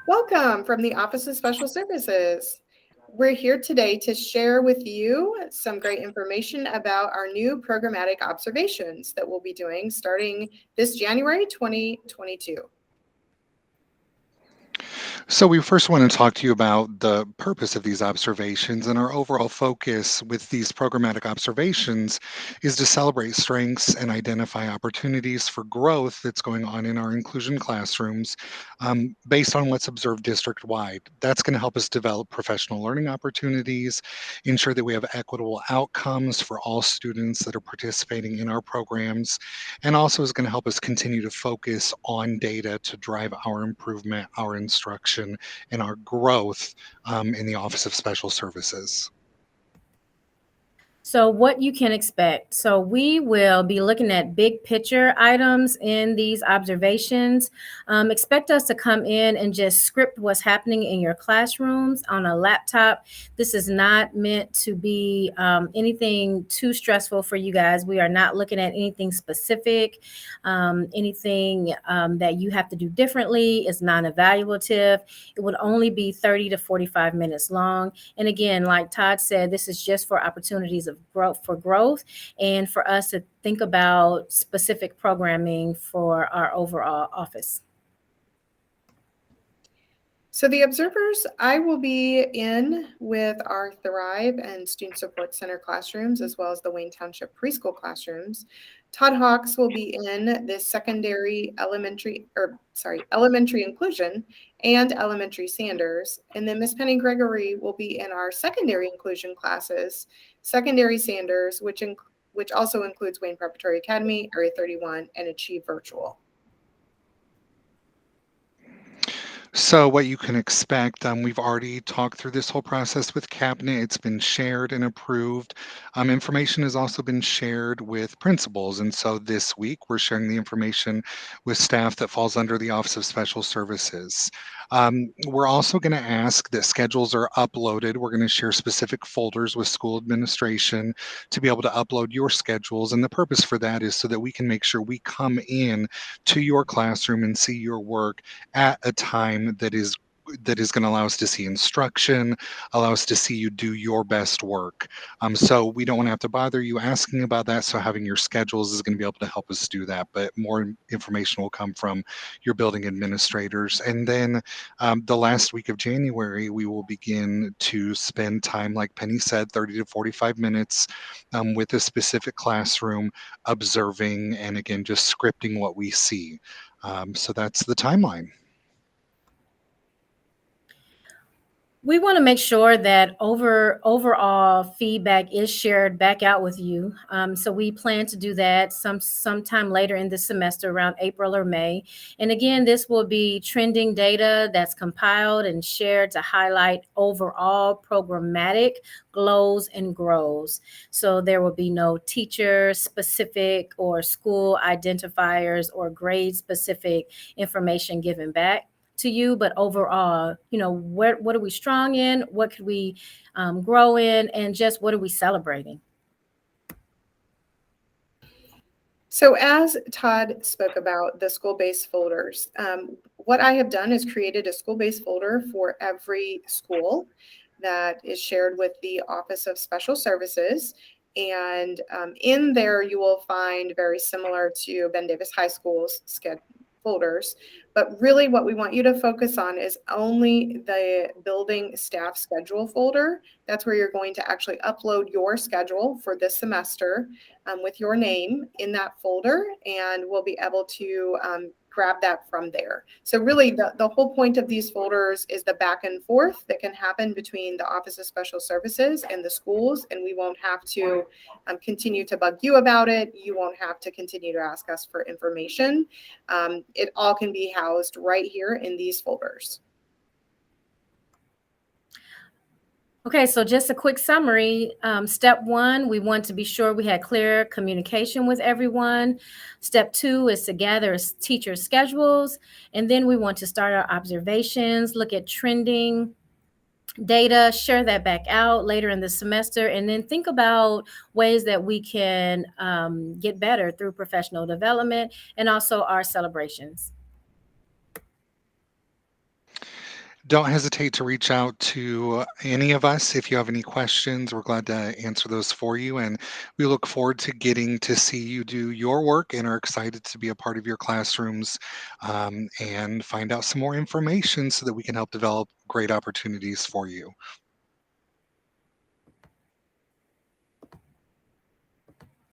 Welcome from the Office of Special Services. We're here today to share with you some great information about our new programmatic observations that we'll be doing starting this January 2022. So, we first want to talk to you about the purpose of these observations, and our overall focus with these programmatic observations is to celebrate strengths and identify opportunities for growth that's going on in our inclusion classrooms based on what's observed district wide. That's going to help us develop professional learning opportunities, ensure that we have equitable outcomes for all students that are participating in our programs, and also is going to help us continue to focus on data to drive our improvement, our instruction, and our growth in the Office of Special Services. So, what you can expect. So, we will be looking at big picture items in these observations. Expect us to come in and just script what's happening in your classrooms on a laptop. This is not meant to be anything too stressful for you guys. We are not looking at anything specific, anything that you have to do differently. It's non evaluative. It would only be 30 to 45 minutes long. And again, like Todd said, this is just for opportunities of growth and for us to think about specific programming for our overall office. So the observers, I will be in with our Thrive and Student Support Center classrooms, as well as the Wayne Township preschool classrooms. Todd Hawks will be in the elementary inclusion and elementary Sanders. And then Miss Penny Gregory will be in our secondary inclusion classes, secondary Sanders, which also includes Wayne Preparatory Academy, Area 31, and Achieve Virtual. So, what you can expect, we've already talked through this whole process with Cabinet. It's been shared and approved. Information has also been shared with principals. And so this week, we're sharing the information with staff that falls under the Office of Special Services. We're also going to ask that schedules are uploaded. We're going to share specific folders with school administration to be able to upload your schedules. And the purpose for that is so that we can make sure we come in to your classroom and see your work at a time that is going to allow us to see instruction, allow us to see you do your best work. So we don't want to have to bother you asking about that. So having your schedules is going to be able to help us do that. But more information will come from your building administrators. And then the last week of January, we will begin to spend time, like Penny said, 30 to 45 minutes with a specific classroom, observing and again, just scripting what we see. So that's the timeline. We want to make sure that overall feedback is shared back out with you. So we plan to do that sometime later in the semester, around April or May. And again, this will be trending data that's compiled and shared to highlight overall programmatic glows and grows. So there will be no teacher specific or school identifiers or grade specific information given back to you, but overall, what are we strong in, what could we grow in, and just what are we celebrating. So as Todd spoke about the school-based folders, what I have done is created a school-based folder for every school that is shared with the Office of Special Services. And in there, you will find very similar to Ben Davis High School's folders. But really what we want you to focus on is only the building staff schedule folder. That's where you're going to actually upload your schedule for this semester with your name in that folder, and we'll be able to grab that from there. So really the whole point of these folders is the back and forth that can happen between the Office of Special Services and the schools, and we won't have to continue to bug you about it. You won't have to continue to ask us for information. It all can be housed right here in these folders. Okay, so just a quick summary. Step one, we want to be sure we had clear communication with everyone. Step two is to gather teacher schedules. And then we want to start our observations, look at trending data, share that back out later in the semester, and then think about ways that we can get better through professional development and also our celebrations. Don't hesitate to reach out to any of us if you have any questions. We're glad to answer those for you. And we look forward to getting to see you do your work and are excited to be a part of your classrooms and find out some more information so that we can help develop great opportunities for you.